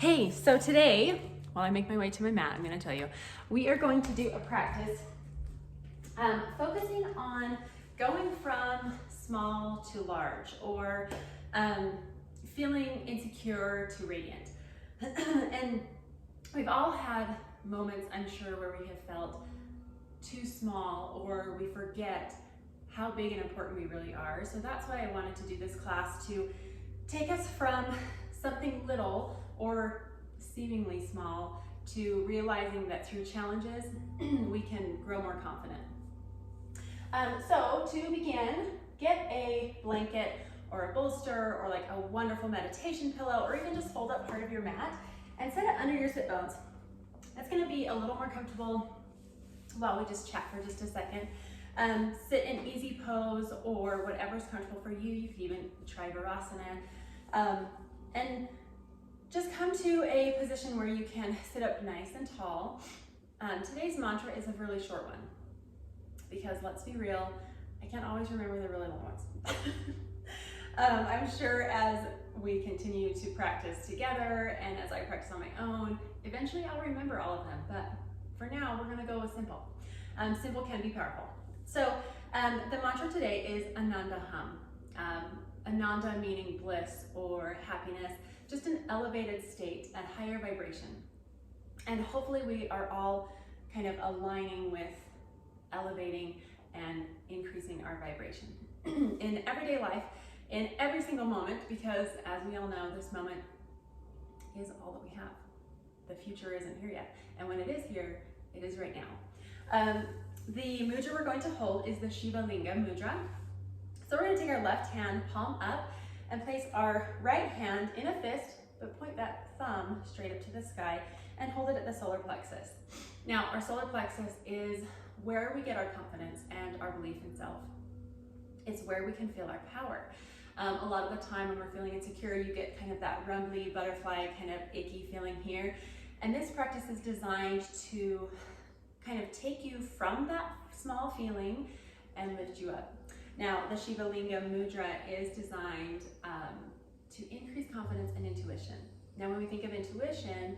Hey, so today, while I make my way to my mat, I'm going to tell you, we are going to do a practice focusing on going from small to large, or feeling insecure to radiant. And we've all had moments, I'm sure, where we have felt too small, or we forget how big and important we really are. So that's why I wanted to do this class, to take us from something little or seemingly small to realizing that through challenges we can grow more confident. So to begin, get a blanket or a bolster or like a wonderful meditation pillow, or even just fold up part of your mat and set it under your sit bones. That's going to be a little more comfortable while we just chat for just a second. Sit in easy pose or whatever's comfortable for you. You could even try Virasana. And just come to a position where you can sit up nice and tall. Today's mantra is a really short one, because let's be real, I can't always remember the really long ones. I'm sure as we continue to practice together and as I practice on my own, eventually I'll remember all of them, but for now we're gonna go with simple. Simple can be powerful. So the mantra today is Ananda Hum. Ananda meaning bliss or happiness, just an elevated state, a higher vibration. And hopefully we are all kind of aligning with elevating and increasing our vibration in everyday life, in every single moment, because as we all know, this moment is all that we have. The future isn't here yet. And when it is here, it is right now. The mudra we're going to hold is the Shiva Linga mudra. So we're going to take our left hand, palm up, and place our right hand in a fist, but point that thumb straight up to the sky and hold it at the solar plexus. Now, our solar plexus is where we get our confidence and our belief in self. It's where we can feel our power. A lot of the time when we're feeling insecure, you get kind of that rumbly, butterfly, kind of icky feeling here. And this practice is designed to kind of take you from that small feeling and lift you up. Now, the Shiva Linga mudra is designed to increase confidence and intuition. Now, when we think of intuition,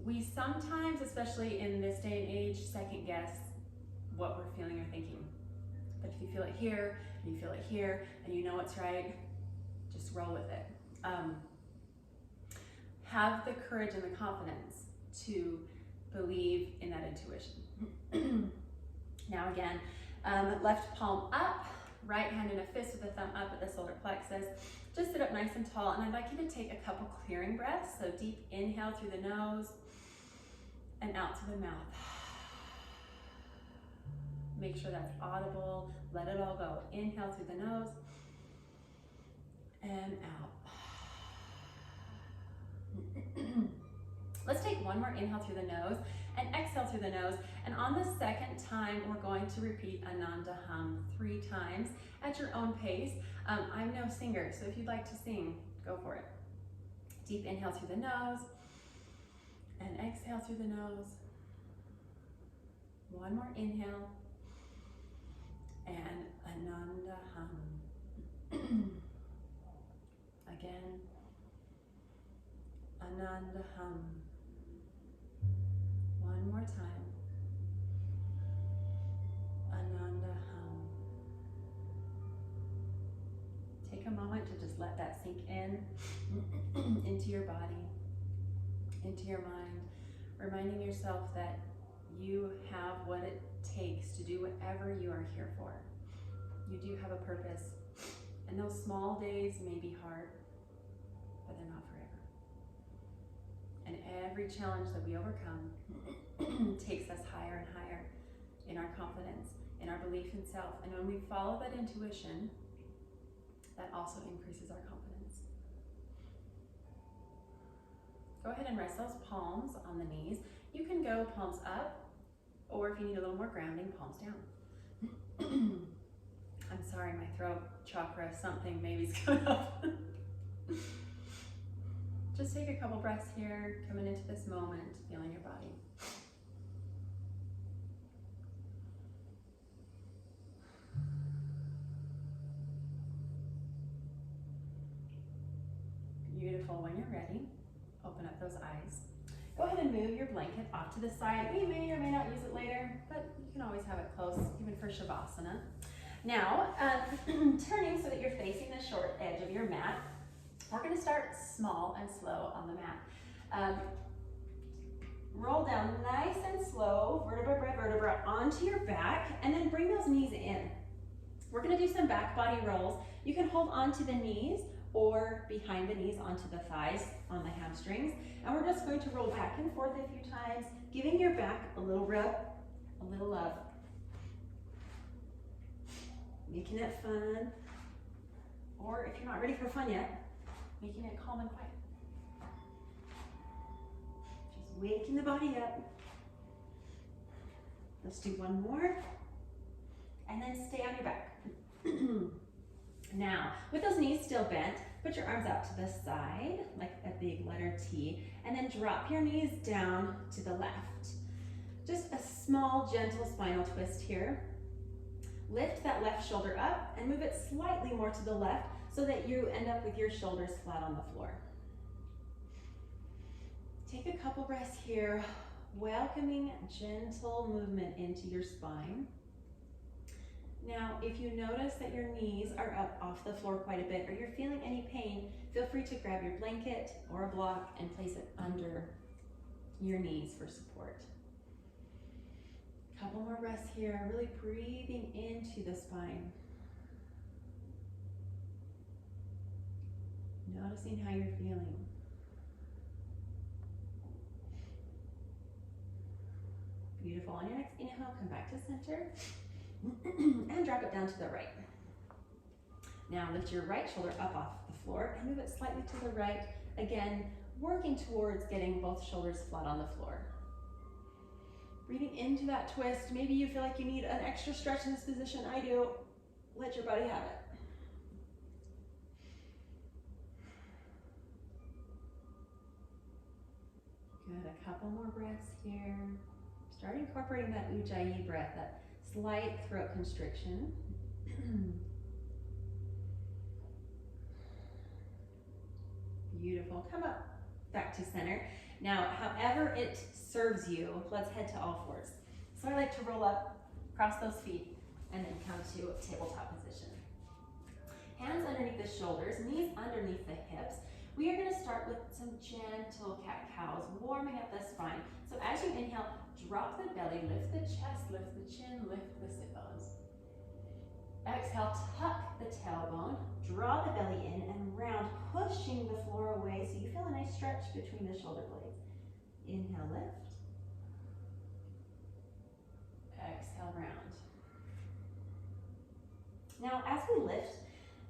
we sometimes, especially in this day and age, second guess what we're feeling or thinking. But if you feel it here, and you feel it here, and you know what's right, just roll with it. Have the courage and the confidence to believe in that intuition. Now again, left palm up, right hand in a fist with the thumb up at the solar plexus. Just sit up nice and tall, and I'd like you to take a couple clearing breaths. So deep inhale through the nose and out through the mouth. Make sure that's audible. Let it all go. Inhale through the nose and out. Let's take one more inhale through the nose and exhale through the nose. And on the second time, we're going to repeat Ananda Hum 3 times at your own pace. I'm no singer, so if you'd like to sing, go for it. Deep inhale through the nose and exhale through the nose. One more inhale and Ananda Hum. Again, Ananda Hum. One more time. Ananda Hum. Take a moment to just let that sink in, into your body, into your mind, reminding yourself that you have what it takes to do whatever you are here for. You do have a purpose, and those small days may be hard, but they're not forever. And every challenge that we overcome takes us higher and higher in our confidence, in our belief in self. And when we follow that intuition, that also increases our confidence. Go ahead and rest those palms on the knees. You can go palms up, or if you need a little more grounding, palms down. I'm sorry, my throat chakra, something maybe's coming up. Just take a couple breaths here, coming into this moment, feeling your body. Beautiful. When you're ready, Open up those eyes. Go ahead and move your blanket off to the side. We may or may not use it later, but you can always have it close, even for Shavasana. Now, turning so that you're facing the short edge of your mat, we're gonna start small and slow on the mat. Roll down nice and slow, vertebra by vertebra, onto your back, and then bring those knees in. We're gonna do some back body rolls. You can hold onto the knees or behind the knees onto the thighs on the hamstrings. And we're just going to roll back and forth a few times, giving your back a little rub, a little love. Making it fun. Or if you're not ready for fun yet, making it calm and quiet. Just waking the body up. Let's do one more. And then stay on your back. Now, with those knees still bent, put your arms out to the side, like a big letter T, and then drop your knees down to the left. Just a small, gentle spinal twist here. Lift that left shoulder up and move it slightly more to the left so that you end up with your shoulders flat on the floor. Take a couple breaths here, welcoming gentle movement into your spine. Now, if you notice that your knees are up off the floor quite a bit, or you're feeling any pain, feel free to grab your blanket or a block and place it under your knees for support. Couple more breaths here, really breathing into the spine. Noticing how you're feeling. Beautiful. On your next inhale, come back to center. And drop it down to the right. Now lift your right shoulder up off the floor and move it slightly to the right. Again, working towards getting both shoulders flat on the floor. Breathing into that twist. Maybe you feel like you need an extra stretch in this position. I do. Let your body have it. Good, a couple more breaths here. Start incorporating that Ujjayi breath, that slight throat constriction. Beautiful. Come up back to center. Now, however it serves you, let's head to all fours. So I like to roll up, cross those feet, and then come to tabletop position. Hands underneath the shoulders, knees underneath the hips. We are going to start with some gentle cat-cows, warming up the spine. So as you inhale, drop the belly, lift the chest, lift the chin, lift the sit bones. Exhale, tuck the tailbone, draw the belly in and round, pushing the floor away so you feel a nice stretch between the shoulder blades. Inhale, lift. Exhale, round. Now, as we lift,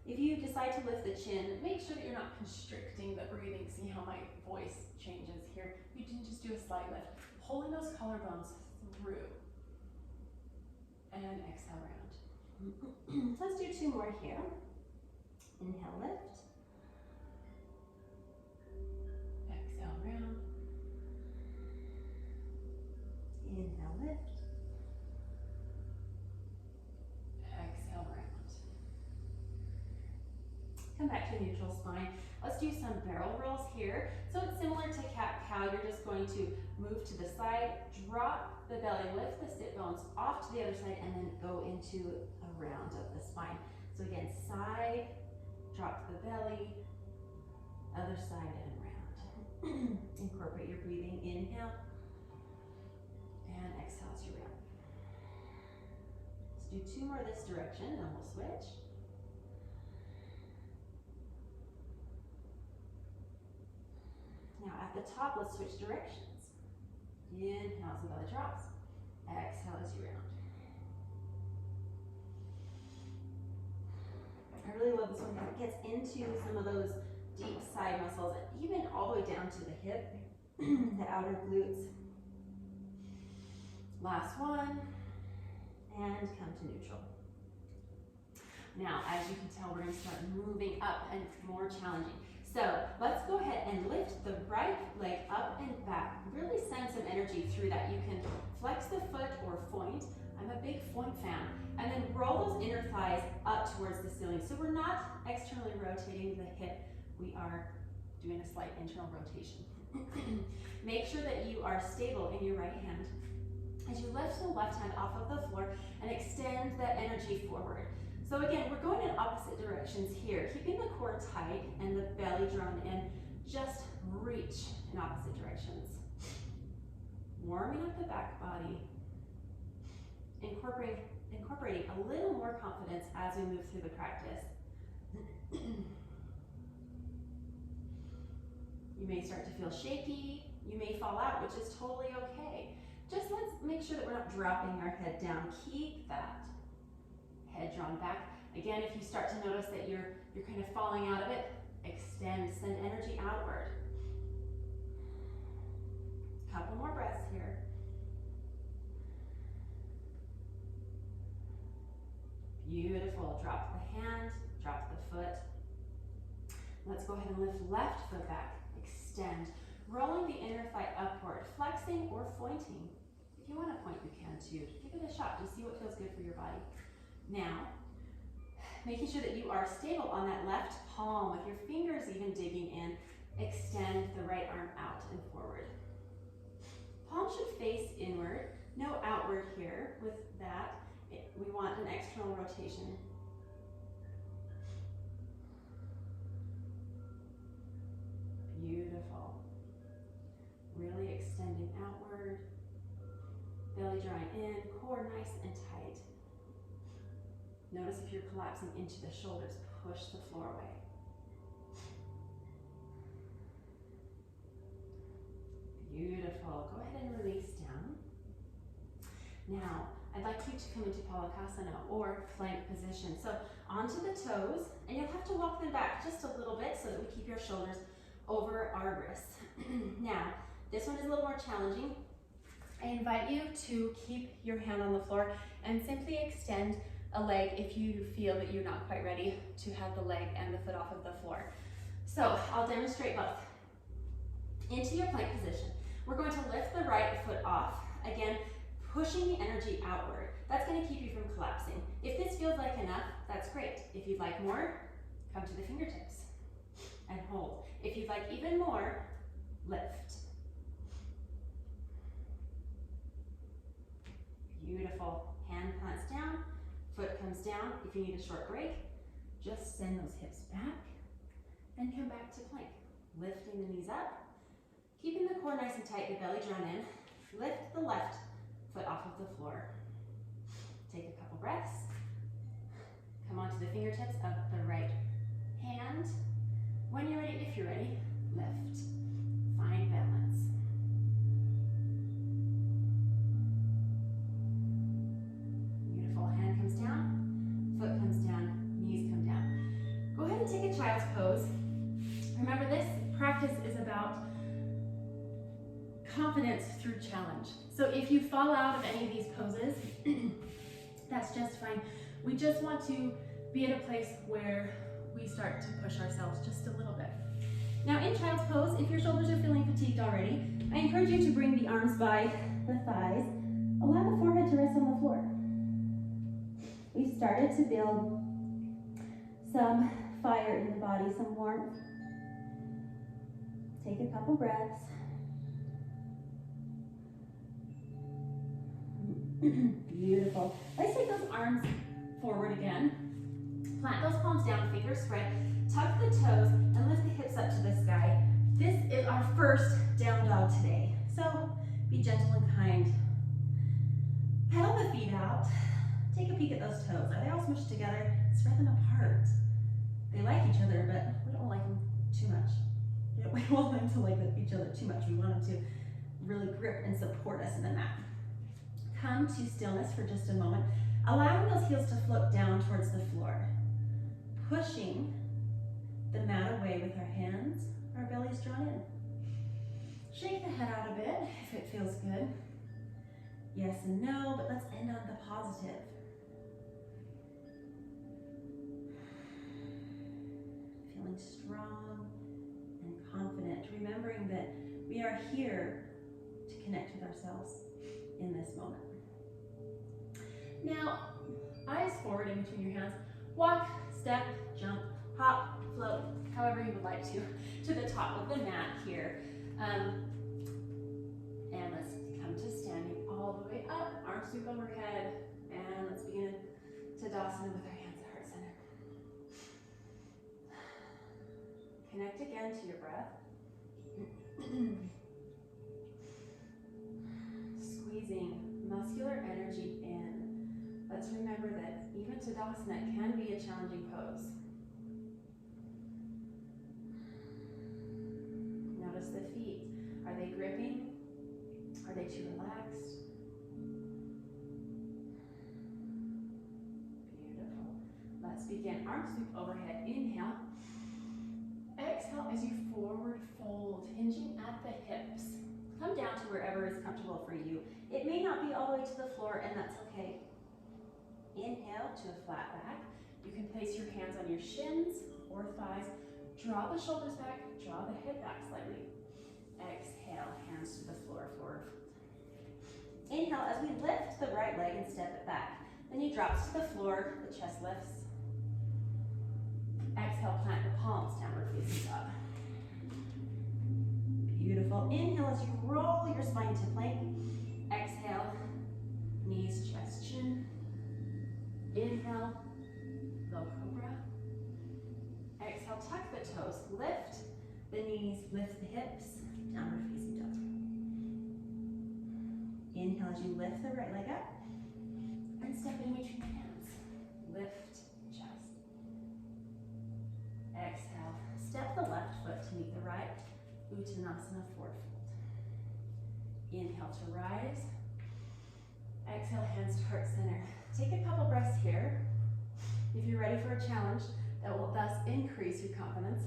if you decide to lift the chin, make sure that you're not constricting the breathing. See how my voice changes here? You can just do a slight lift, pulling those collarbones through. And exhale, round. Let's do two more here. Inhale, lift. Exhale, round. Inhale, lift. Exhale, round. Come back to neutral spine. Let's do some barrel rolls here. So it's similar to cat-cow. You're just going to move to the side, drop the belly, lift the sit bones off to the other side, and then go into a round of the spine. So again, side, drop the belly, other side, and round. Incorporate your breathing. Inhale, and exhale as you round. Let's do two more this direction, and we'll switch. Now at the top, let's switch directions. Inhale as the belly drops. Exhale as you round. I really love this one because it gets into some of those deep side muscles, even all the way down to the hip, the outer glutes. Last one, and come to neutral. Now, as you can tell, we're going to start moving up and more challenging. So let's go ahead and lift the right leg up and back. Really send some energy through that. You can flex the foot or foint. I'm a big foint fan. And then roll those inner thighs up towards the ceiling. So we're not externally rotating the hip. We are doing a slight internal rotation. Make sure that you are stable in your right hand as you lift the left hand off of the floor and extend that energy forward. So again, we're going in opposite directions here, keeping the core tight and the belly drawn in. Just reach in opposite directions. Warming up the back body, incorporating a little more confidence as we move through the practice. You may start to feel shaky, you may fall out, which is totally okay. Just let's make sure that we're not dropping our head down. Keep that head drawn back. Again, if you start to notice that you're kind of falling out of it, extend, send energy outward. Couple more breaths here. Beautiful. Drop the hand, drop the foot. Let's go ahead and lift left foot back. Extend. Rolling the inner thigh upward, flexing or pointing. If you want to point, you can too. Give it a shot. Just see what feels good for your body. Now, making sure that you are stable on that left palm with your fingers even digging in. Extend the right arm out and forward. Palm should face inward, no outward here. With that, we want an external rotation. Beautiful. Really extending outward. Belly drawing in, core nice and tight. Notice if you're collapsing into the shoulders, push the floor away. Beautiful. Go ahead and release down. Now, I'd like you to come into Palakasana or plank position. So onto the toes, and you'll have to walk them back just a little bit so that we keep your shoulders over our wrists. Now, this one is a little more challenging. I invite you to keep your hand on the floor and simply extend a leg if you feel that you're not quite ready to have the leg and the foot off of the floor. So I'll demonstrate both. Into your plank position. We're going to lift the right foot off. Again, pushing the energy outward. That's going to keep you from collapsing. If this feels like enough, that's great. If you'd like more, come to the fingertips and hold. If you'd like even more, lift. Beautiful. Hand plants down, foot comes down. If you need a short break, just send those hips back and come back to plank. Lifting the knees up, keeping the core nice and tight, the belly drawn in. Lift the left foot off of the floor. Take a couple breaths. Come onto the fingertips of the right hand. When you're ready, if you're ready, lift. Find balance. Beautiful. Hand comes down, foot comes down, knees come down. Go ahead and take a child's pose. Remember, this practice is about confidence through challenge. So if you fall out of any of these poses, that's just fine. We just want to be at a place where we start to push ourselves just a little bit. Now in child's pose, if your shoulders are feeling fatigued already, I encourage you to bring the arms by the thighs. Allow the forehead to rest on the floor. We've started to build some fire in the body, some warmth. Take a couple breaths. Beautiful. Let's take those arms forward again. Plant those palms down, fingers spread. Tuck the toes and lift the hips up to the sky. This is our first down dog today. So be gentle and kind. Pedal the feet out. Take a peek at those toes. Are they all smushed together? Spread them apart. They like each other, but we don't like them too much. We don't want them to like each other too much. We want them to really grip and support us in the mat. Come to stillness for just a moment, allowing those heels to float down towards the floor. Pushing the mat away with our hands, our bellies drawn in. Shake the head out a bit if it feels good. Yes and no, but let's end on the positive. Feeling strong and confident, remembering that we are here to connect with ourselves in this moment. Now, eyes forward in between your hands. Walk, step, jump, hop, float however you would like to the top of the mat here. And let's come to standing all the way up, arms sweep overhead, and let's begin Tadasana with our hands at heart center. Connect again to your breath. Squeezing muscular energy in. Let's remember that even Tadasana can be a challenging pose. Notice the feet. Are they gripping? Are they too relaxed? Beautiful. Let's begin. Arm sweep overhead. Inhale. Exhale as you forward fold, hinging at the hips. Come down to wherever is comfortable for you. It may not be all the way to the floor, and that's okay. Inhale to a flat back. You can place your hands on your shins or thighs. Draw the shoulders back, draw the head back slightly. Exhale, hands to the floor, forward fold. Inhale as we lift the right leg and step it back. The knee drops to the floor, the chest lifts. Exhale, plant your palms, downward facing dog. Beautiful. Inhale as you roll your spine to plank. Exhale, knees, chest, chin. Inhale, low cobra. Exhale, tuck the toes, lift the knees, lift the hips, downward facing dog. Inhale as you lift the right leg up and step in between the hands. Lift, chest. Exhale, step the left foot to meet the right. Uttanasana, forward fold. Inhale to rise. Exhale, hands to heart center. Take a couple breaths here. If you're ready for a challenge that will thus increase your confidence,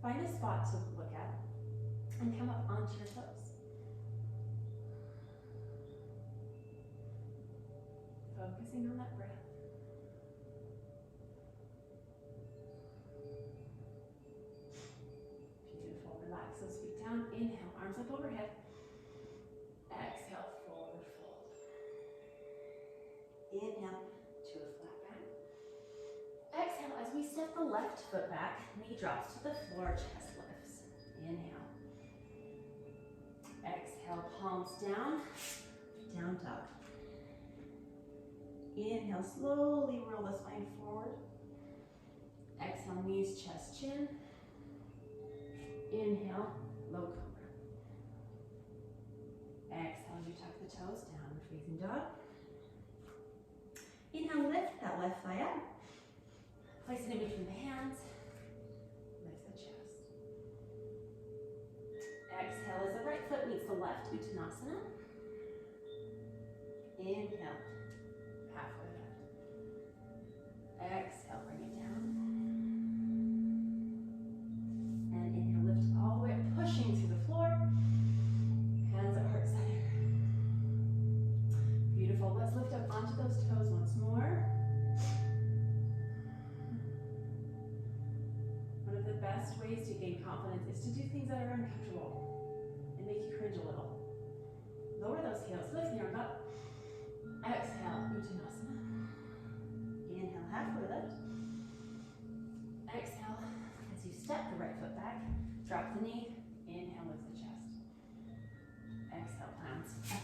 find a spot to look at and come up onto your toes. Focusing on that breath. Beautiful. Relax those feet down. Inhale, arms up overhead. Exhale, forward fold. Inhale to a flat back. Exhale as we step the left foot back, knee drops to the floor, chest lifts. Inhale. Exhale, palms down, down dog. Inhale, slowly roll the spine forward. Exhale, knees, chest, chin. Inhale, low cobra. Exhale, as you tuck the toes, downward facing dog. Inhale, lift that left thigh up. Place it in between the hands. Lift the chest. Exhale as the right foot meets the left, Uttanasana. Inhale, halfway lift. Exhale, bring it down. And inhale, lift all the way up, pushing through the floor. Hands at heart center. Beautiful. Let's lift up onto those toes once more. One of the best ways to gain confidence is to do things that are uncomfortable and make you cringe a little. Lower those heels, lift the arm up. Exhale, Uttanasana. Inhale, halfway lift. Exhale, as you step the right foot back, drop the knee. Inhale, lift the chest. Exhale,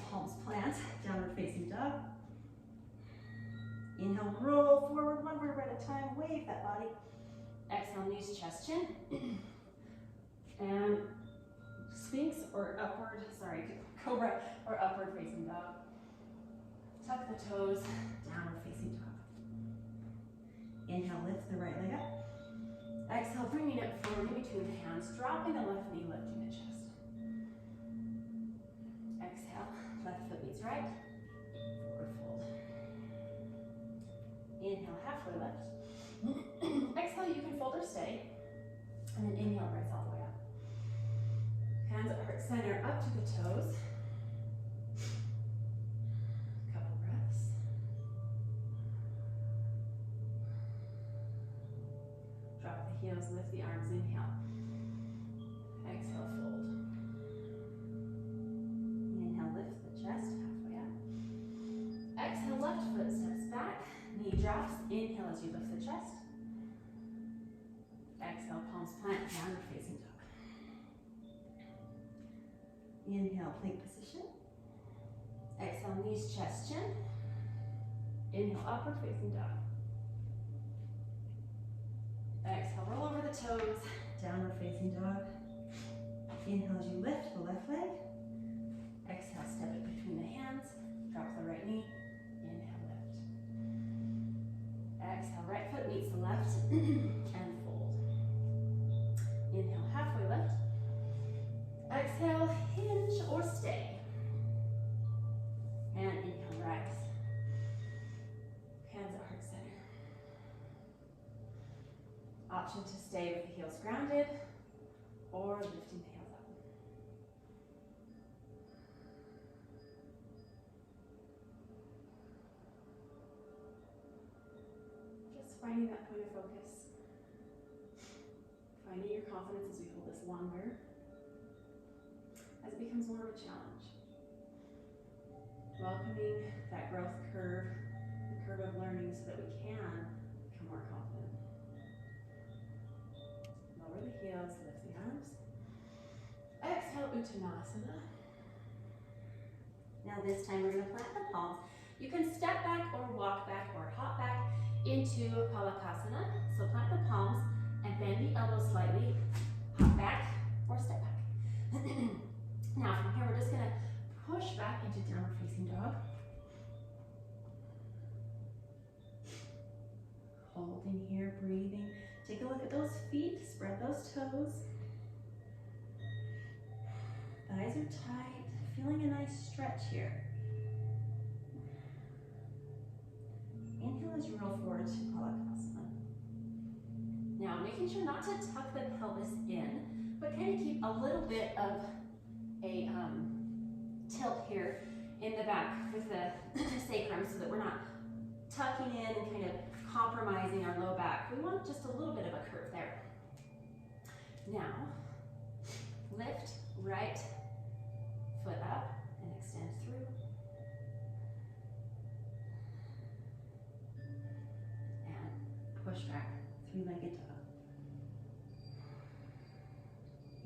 palms plant, downward facing dog. Inhale, roll forward, one vertebra at a time, wave that body. Exhale, knees, chest, chin. And Sphinx or upward, cobra or upward facing dog. Tuck the toes, downward facing dog. Inhale, lift the right leg up. Exhale, bringing it forward in between the hands, dropping the left knee, lifting the chest. Exhale, left foot meets right, forward fold. Inhale, halfway lift. Exhale, you can fold or stay. And then inhale, rise all the way up. Hands at heart center, up to the toes. Couple breaths. Drop the heels, lift the arms, inhale. Exhale, fold. Inhale, lift the chest, halfway up. Exhale, left foot steps back, knee drops. Inhale as you lift the chest. Exhale. downward facing dog. Inhale, plank position. Exhale, knees, chest, chin. Inhale, upward facing dog. Exhale, roll over the toes, downward facing dog. Inhale as you lift the left leg. Exhale, step it between the hands, drop the right knee. Inhale, lift. Exhale, right foot meets the left and fold. Inhale, halfway lift. Exhale, hinge or stay. And inhale, rise. Hands at heart center. Option to stay with the heels grounded or lifting the heels up. Just finding that point of focus. Finding your confidence as we hold this longer, as it becomes more of a challenge. Welcoming that growth curve, the curve of learning, so that we can become more confident. Lower the heels, lift the arms. Exhale, Uttanasana. Now this time we're going to plant the palms. You can step back or walk back or hop back into Palakasana. So plant the palms and bend the elbows slightly, hop back or step back. Now from here we're just going to push back into downward facing dog. Holding here, breathing. Take a look at those feet, spread those toes. Thighs are tight, feeling a nice stretch here. Inhale as you roll forward to Palakasana. Now, making sure not to tuck the pelvis in, but kind of keep a little bit of a tilt here in the back with the sacrum so that we're not tucking in and kind of compromising our low back. We want just a little bit of a curve there. Now, lift right foot up and extend through. And push back, three-legged dog.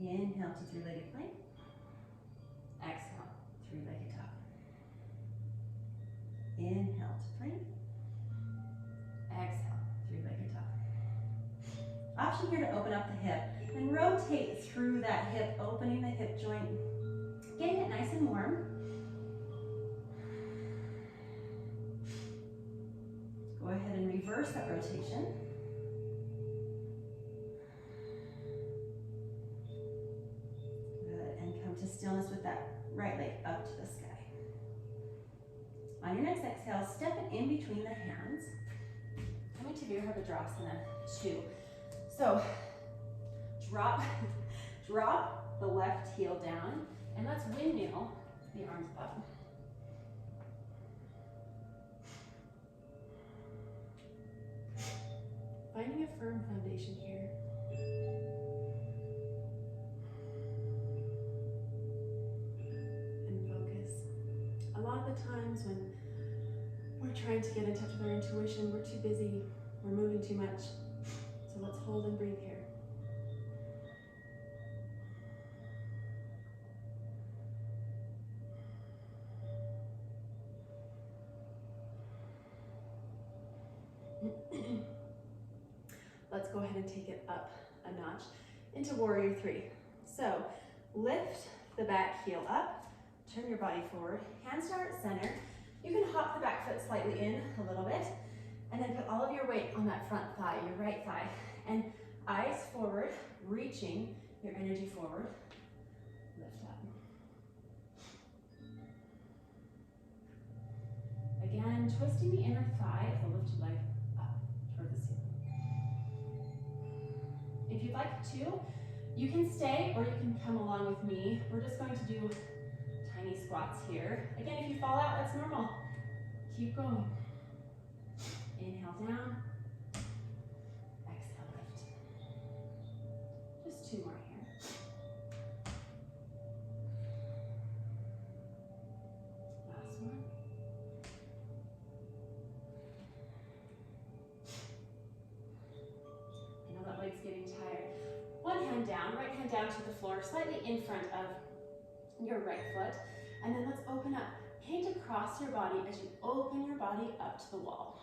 Inhale to three-legged plank. Exhale, three-legged dog. Inhale to plank. Exhale, three-legged dog. Option here to open up the hip and rotate through that hip, opening the hip joint, getting it nice and warm. Go ahead and reverse that rotation. Good, and come to stillness with that right leg up to the sky. On your next exhale, step it in between the hands. Coming to Virabhadrasana 2. So, drop the left heel down, and let's windmill the arms up. Finding a firm foundation here. And focus. A lot of the times when we're trying to get in touch with our intuition, we're too busy, we're moving too much. So let's hold and breathe here. Let's go ahead and take it up a notch into Warrior 3. So lift the back heel up, turn your body forward, hands to heart center. You can hop the back foot slightly in a little bit, and then put all of your weight on that front thigh, your right thigh, and eyes forward, reaching your energy forward. Lift up. Again, twisting the inner thigh of the lifted leg up toward the ceiling. If you'd like to, you can stay or you can come along with me. We're just going to do tiny squats here. Again, if you fall out, that's normal. Keep going. Inhale down. Exhale, lift. Just 2 more here. Last one. I know that leg's getting tired. One hand down, right hand down to the floor, slightly in front of your right foot. And then let's open up. Paint across your body as you open your body up to the wall.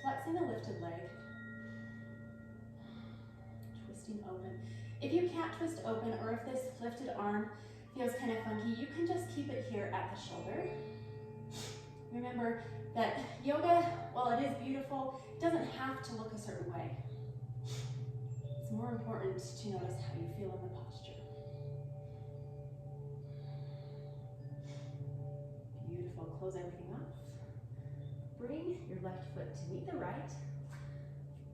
Flexing the lifted leg. Twisting open. If you can't twist open, or if this lifted arm feels kind of funky, you can just keep it here at the shoulder. Remember that yoga, while it is beautiful, it doesn't have to look a certain way. It's more important to notice how you feel in the posture. Beautiful. Close everything off. Bring your left foot to meet the right.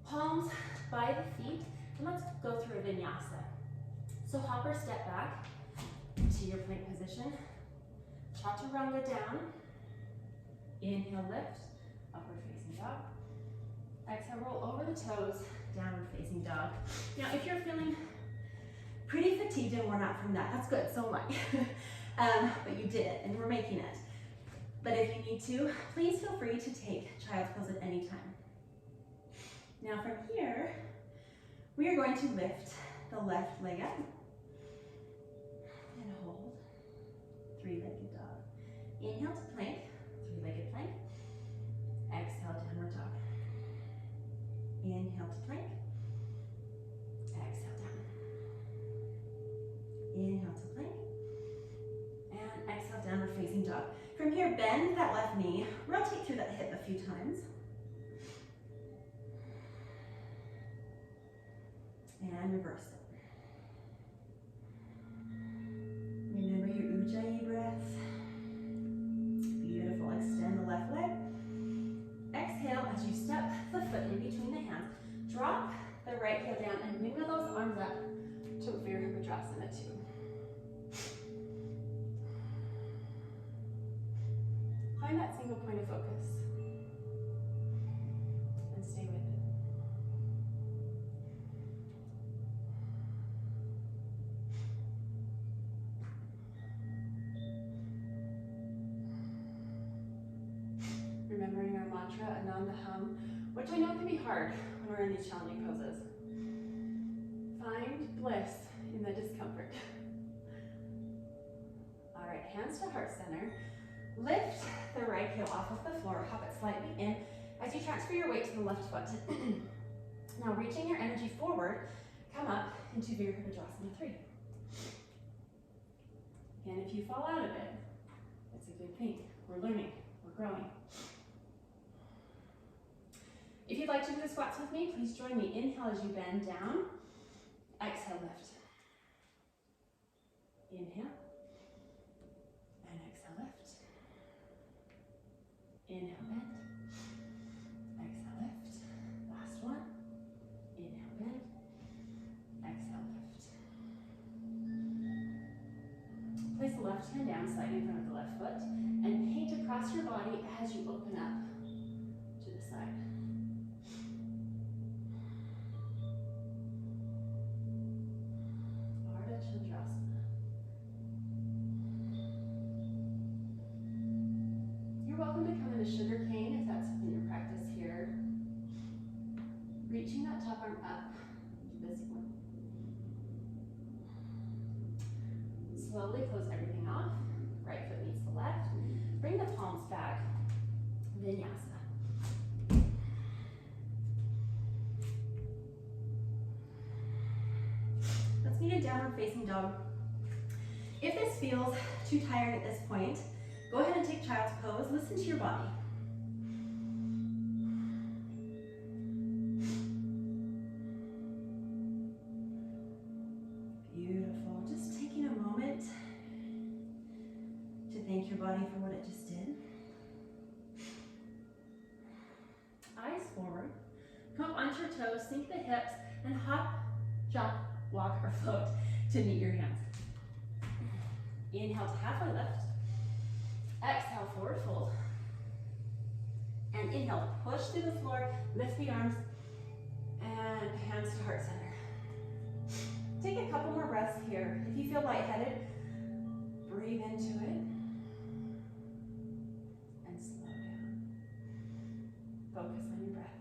Palms by the feet. And let's go through a vinyasa. So hop or step back to your plank position. Chaturanga down. Inhale, lift, upward facing dog. Exhale, roll over the toes, downward facing dog. Now, if you're feeling pretty fatigued and worn out from that, that's good, so am I. But you did it, and we're making it. But if you need to, please feel free to take child's pose at any time. Now from here, we are going to lift the left leg up and hold, three-legged dog. Inhale to plank, three-legged plank. Exhale, downward dog. Inhale to plank. Exhale, down. Inhale to plank. And exhale, downward facing dog. From here, bend that left knee. Rotate through that hip a few times. And reverse it. Remember your Ujjayi breath. Beautiful. Extend the left leg. Exhale as you step the foot in between the hands. Drop the right heel down and wiggle those arms up to Virabhadrasana 2. Find that single point of focus and stay with it. Remembering our mantra, Ananda Hum, which I know can be hard when we're in these challenging poses. Find bliss in the discomfort. All right, hands to heart center. Lift the right heel off of the floor, hop it slightly in as you transfer your weight to the left foot. Now reaching your energy forward, come up into Virabhadrasana 3. Again, if you fall out of it, it's a good thing. We're learning, we're growing. If you'd like to do the squats with me, please join me. Inhale as you bend down. Exhale, lift. Inhale. And exhale, lift. Inhale, bend. Exhale, lift. Last one. Inhale, bend. Exhale, lift. Place the left hand down slightly in front of the left foot and paint across your body as you open up to the side. You're welcome to come into sugar cane if that's something you practice here. Reaching that top arm up to this one. Slowly close everything off. Right foot meets the left. Bring the palms back. Vinyasa. Let's meet a downward facing dog. If this feels too tired at this point, go ahead and take child's pose. Listen to your body. Beautiful. Just taking a moment to thank your body for what it just did. Eyes forward. Come up onto your toes, sink the hips, and hop, jump, walk, or float to meet your hands. Inhale to halfway lift. Exhale, forward fold. And inhale, push through the floor, lift the arms, and hands to heart center. Take a couple more breaths here. If you feel lightheaded, breathe into it. And slow down. Focus on your breath.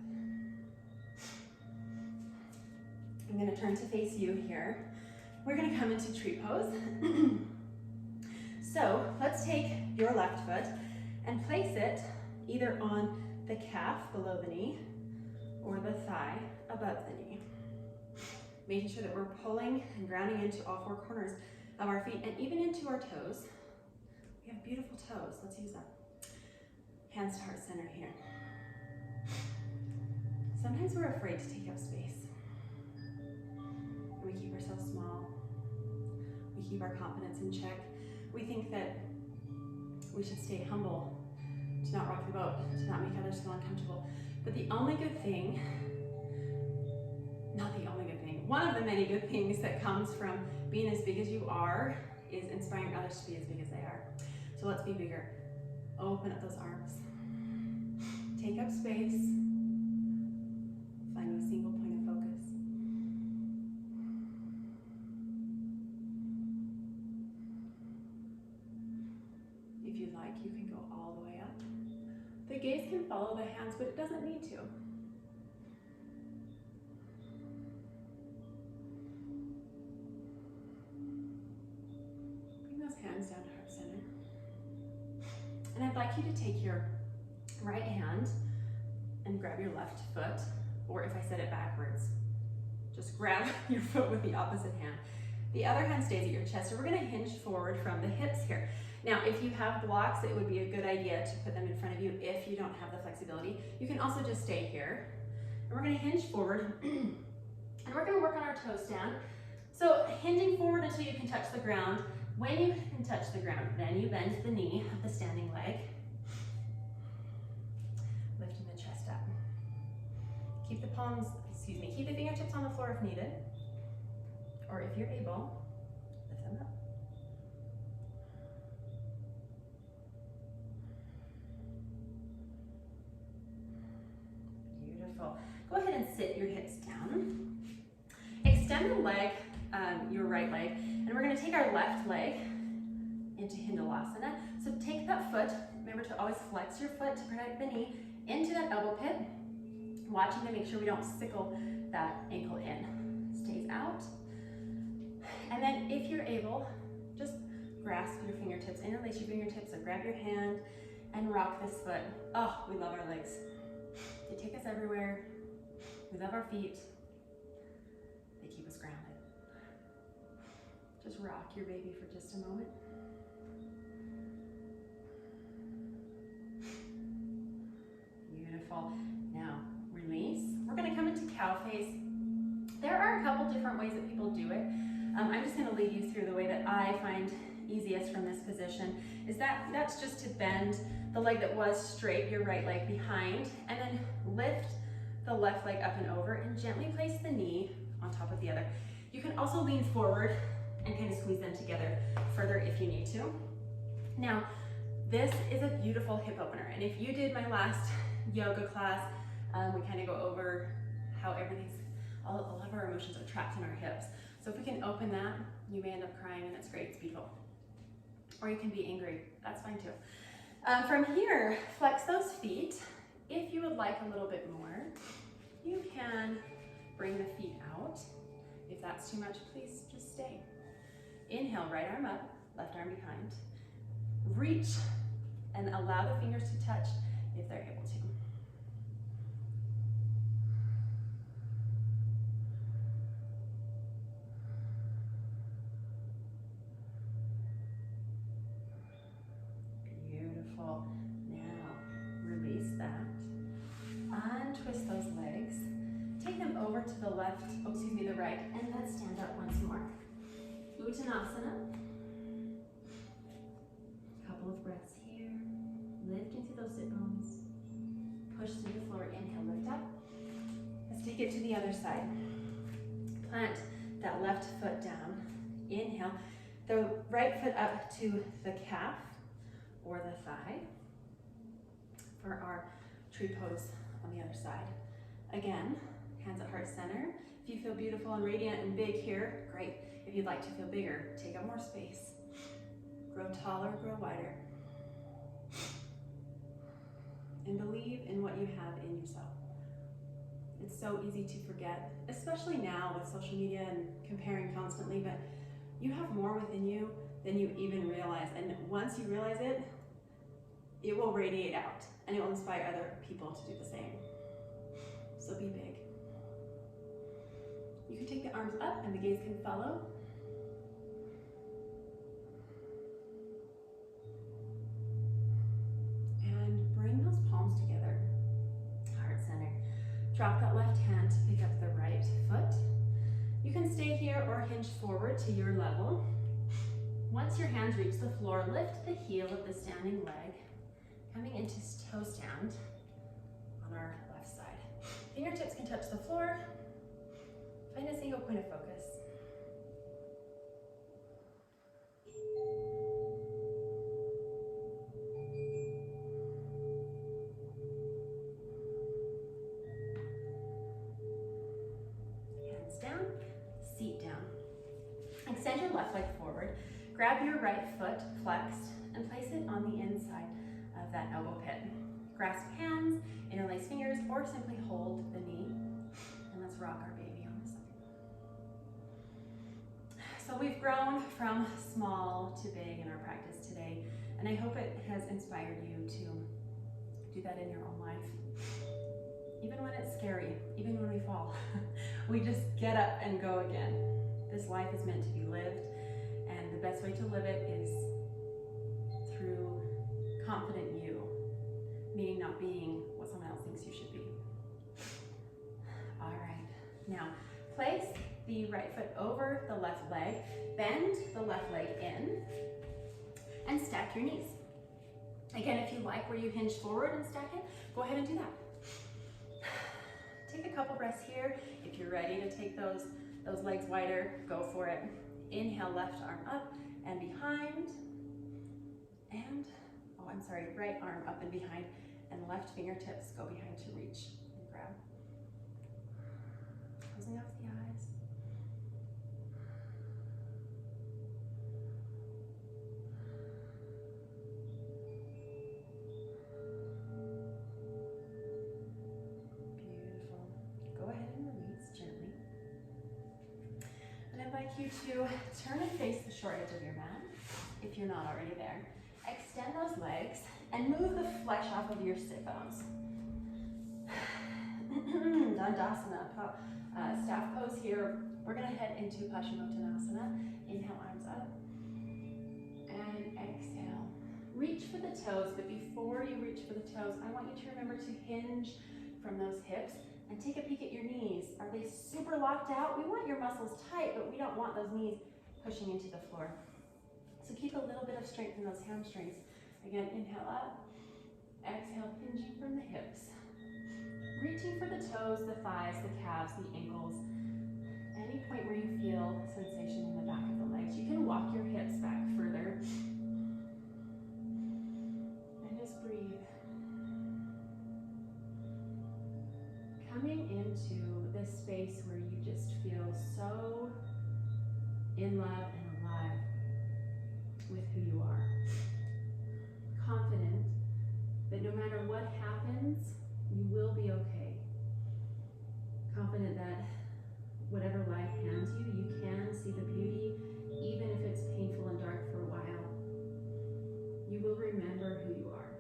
I'm going to to face you here. We're gonna come into tree pose. So let's take your left foot and place it either on the calf below the knee or the thigh above the knee. Making sure that we're pulling and grounding into all four corners of our feet and even into our toes. We have beautiful toes, let's use them. Hands to heart center here. Sometimes we're afraid to take up space. We keep ourselves small. We keep our confidence in check. We think that we should stay humble, to not rock the boat, to not make others feel uncomfortable. But the only good thing, not the only good thing, one of the many good things that comes from being as big as you are is inspiring others to be as big as they are. So let's be bigger. Open up those arms. Take up space. Find a single point of focus. If you'd like, you can go all the way up. The gaze can follow the hands, but it doesn't need to. Bring those hands down to heart center. And I'd like you to take your right hand and grab your left foot, or if I said it backwards, just grab your foot with the opposite hand. The other hand stays at your chest, so we're gonna hinge forward from the hips here. Now, if you have blocks, it would be a good idea to put them in front of you if you don't have the flexibility. You can also just stay here. And we're gonna hinge forward, and we're gonna work on our toe stand. So hinging forward until you can touch the ground. When you can touch the ground, then you bend the knee of the standing leg, lifting the chest up. Keep the keep the fingertips on the floor if needed, or if you're able, lift them up. Beautiful. Go ahead and sit your hips down. Extend the leg, your right leg, and we're going to take our left leg into Hindalasana. So take that foot, remember to always flex your foot to protect the knee, into that elbow pit, watching to make sure we don't sickle that ankle in. Stays out. And then if you're able, just grasp your fingertips, interlace your fingertips, or grab your hand and rock this foot. Oh, we love our legs. They take us everywhere. We love our feet. They keep us grounded. Just rock your baby for just a moment. Beautiful. Now, release. We're gonna come into cow face. There are a couple different ways that people do it. I'm just gonna lead you through the way that I find easiest from this position. That's just to bend the leg that was straight, your right leg behind, and then lift the left leg up and over and gently place the knee on top of the other. You can also lean forward and kind of squeeze them together further if you need to. Now, this is a beautiful hip opener, and if you did my last yoga class, we kind of go over how a lot of our emotions are trapped in our hips. So if we can open that, you may end up crying, and that's great, it's beautiful. Or you can be angry, that's fine too. From here, flex those feet. If you would like a little bit more, you can bring the feet out. If that's too much, please just stay. Inhale, right arm up, left arm behind. Reach and allow the fingers to touch if they're able to. Beautiful. Now, release that. Untwist those legs. Take them over to the left, the right, and let's stand up once more. Uttanasana. Couple of breaths here. Lift into those sit bones. Push through the floor. Inhale, lift up. Let's take it to the other side. Plant that left foot down. Inhale. The right foot up to the calf or the thigh for our tree pose on the other side. Again, hands at heart center. If you feel beautiful and radiant and big here, great. If you'd like to feel bigger, take up more space. Grow taller, grow wider. And believe in what you have in yourself. It's so easy to forget, especially now with social media and comparing constantly, but you have more within you than you even realize. And once you realize it, it will radiate out and it will inspire other people to do the same. So be big. You can take the arms up and the gaze can follow. And bring those palms together, heart center. Drop that left hand to pick up the right foot. You can stay here or hinge forward to your level. Once your hands reach the floor, lift the heel of the standing leg, coming into toe stand on our left side. Fingertips can touch the floor. Find a single point of focus. Hands down, seat down. Extend your left leg forward. Grab your right foot flexed and place it on the inside of that elbow pit. Grasp hands, interlace fingers, or simply hold the knee. And let's rock our baby on the side. So we've grown from small to big in our practice today, and I hope it has inspired you to do that in your own life. Even when it's scary, even when we fall, we just get up and go again. This life is meant to be lived, and the best way to live it is through confident you, meaning not being what someone else thinks you should be. All right, now place the right foot over the left leg, bend the left leg in, and stack your knees. Again, if you like where you hinge forward and stack it, go ahead and do that. Take a couple breaths here. If you're ready to take those legs wider, go for it. Inhale, left arm up and behind. And, right arm up and behind. And left fingertips go behind to reach and grab. Closing off the eyes. Beautiful. Go ahead and release gently. And I'd like you to turn and face the short edge of your mat, if you're not already there. Extend those legs and move the flesh off of your sit bones. Dandasana, staff pose here. We're gonna head into Paschimottanasana. Inhale, arms up. And exhale. Reach for the toes, but before you reach for the toes, I want you to remember to hinge from those hips and take a peek at your knees. Are they super locked out? We want your muscles tight, but we don't want those knees pushing into the floor. So keep a little bit of strength in those hamstrings. Again, inhale up. Exhale, hinging from the hips. Reaching for the toes, the thighs, the calves, the ankles. Any point where you feel sensation in the back of the legs. You can walk your hips back further. And just breathe. Coming into this space where you just feel so in love and alive with who you are. Confident that no matter what happens, you will be okay. Confident that whatever life hands you, you can see the beauty, even if it's painful and dark for a while. You will remember who you are.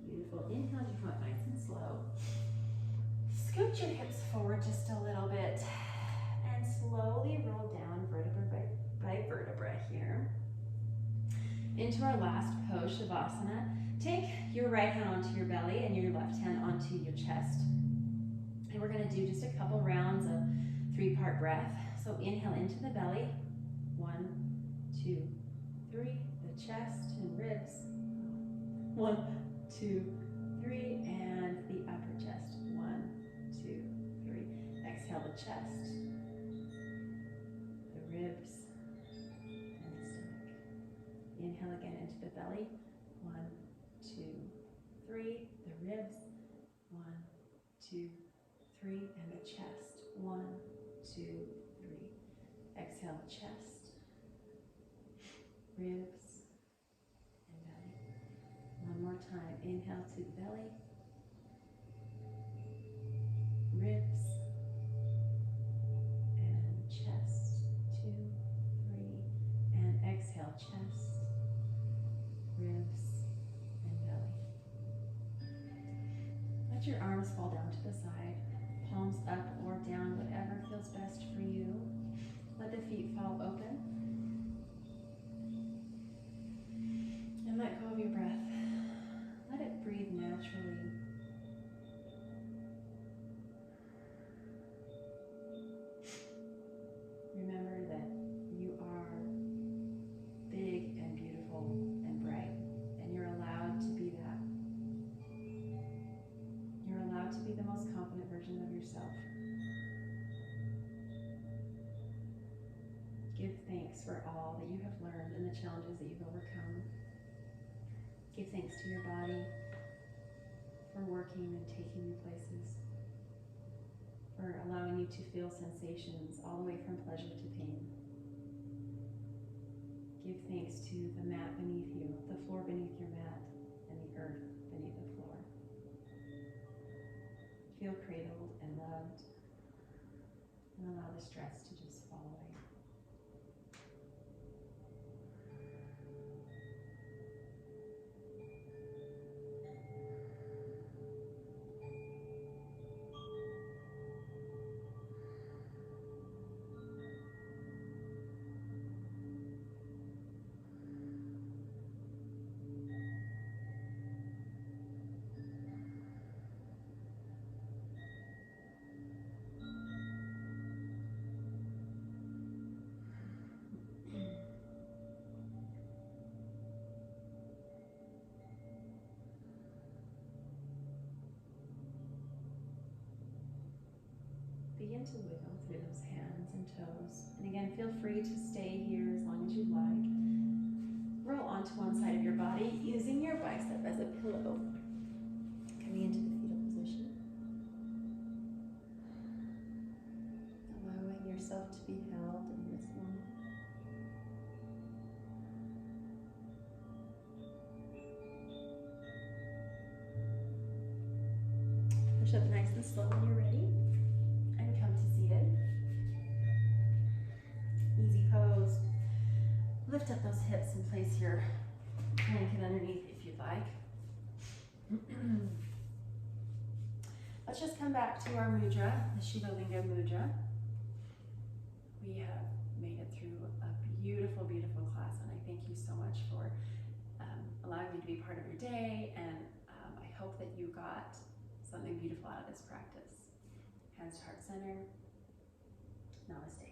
Beautiful. Inhale, you come up nice and slow. Scoot your hips forward just a little bit and slowly roll down vertebra by vertebra here. Into our last pose, Shavasana. Take your right hand onto your belly and your left hand onto your chest. And we're going to do just a couple rounds of 3-part breath. So inhale into the belly. 1, 2, 3. The chest and ribs. 1, 2, 3. And the upper chest. 1, 2, 3. Exhale the chest, the ribs, and the stomach. Inhale again into the belly. 1, 2, 3. The ribs. 1, 2, 3. And the chest. 1, 2, 3. Exhale, chest, ribs, and belly. One more time. Inhale to the belly, ribs, and chest. 2, 3. And exhale, chest, ribs, and belly. Let your arms fall down to the side, palms up or down, whatever feels best for you. Let the feet fall open. And let go of your breath. Let it breathe naturally. Remember that you are big and beautiful and bright, and you're allowed to be that. You're allowed to be the most confident version of yourself. Give thanks for all that you have learned and the challenges that you've overcome. Give thanks to your body for working and taking you places, for allowing you to feel sensations all the way from pleasure to pain. Give thanks to the mat beneath you, the floor beneath your mat, and the earth beneath the floor. Feel cradled and loved, and allow the stress to just fall away. Begin to wiggle through those hands and toes. And again, feel free to stay here as long as you'd like. Roll onto one side of your body using your bicep as a pillow. Coming into the fetal position. Allowing yourself to be held in this moment. Push up nice and slow when you're ready. And come to seated. Easy pose. Lift up those hips and place your blanket underneath if you'd like. Let's just come back to our mudra, the Shiva Linga mudra. We have made it through a beautiful, beautiful class, and I thank you so much for allowing me to be part of your day, and I hope that you got something beautiful out of this practice. Hands to heart center. Namaste.